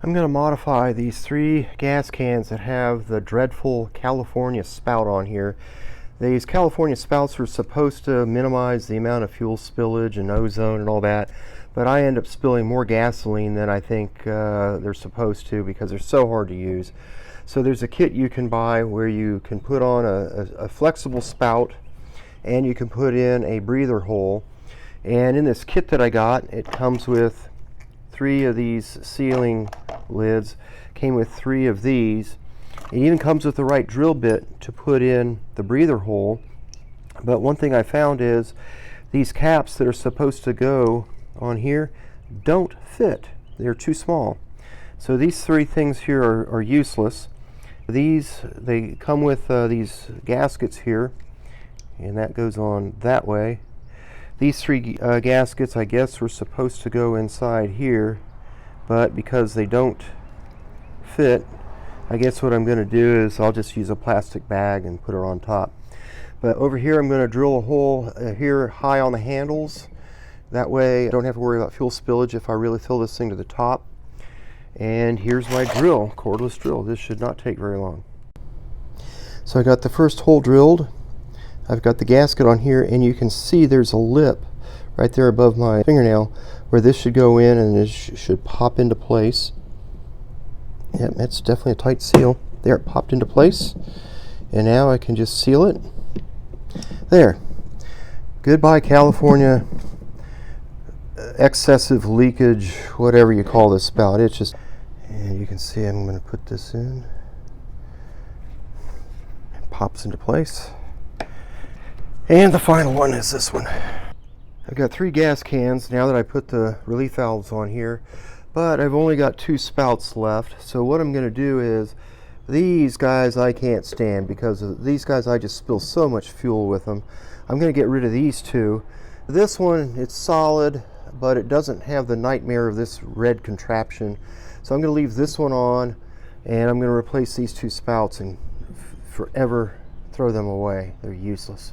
I'm going to modify these 3 gas cans that have the dreadful California spout on here. These California spouts are supposed to minimize the amount of fuel spillage and ozone and all that, but I end up spilling more gasoline than I think they're supposed to because they're so hard to use. So there's a kit you can buy where you can put on a flexible spout and you can put in a breather hole. And in this kit that I got, it comes with 3 of these sealing lids, came with 3 of these. It even comes with the right drill bit to put in the breather hole. But one thing I found is these caps that are supposed to go on here don't fit. They're too small. So these 3 things here are useless. They come with these gaskets here, and that goes on that way. These 3 gaskets, I guess, were supposed to go inside here, but because they don't fit, I guess what I'm going to do is I'll just use a plastic bag and put it on top. But over here I'm going to drill a hole here high on the handles. That way I don't have to worry about fuel spillage if I really fill this thing to the top. And here's my drill, cordless drill. This should not take very long. So I got the first hole drilled. I've got the gasket on here, and you can see there's a lip right there above my fingernail where this should go in, and this should pop into place. Yep, that's definitely a tight seal. There, it popped into place. And now I can just seal it. There. Goodbye, California excessive leakage, whatever you call this spout. It's just, and you can see I'm going to put this in. It pops into place. And the final one is this one. I've got 3 gas cans now that I put the relief valves on here, but I've only got 2 spouts left. So what I'm going to do is, these guys I can't stand because these guys I just spill so much fuel with them. I'm going to get rid of these 2. This one, it's solid, but it doesn't have the nightmare of this red contraption. So I'm going to leave this one on, and I'm going to replace these 2 spouts and forever throw them away. They're useless.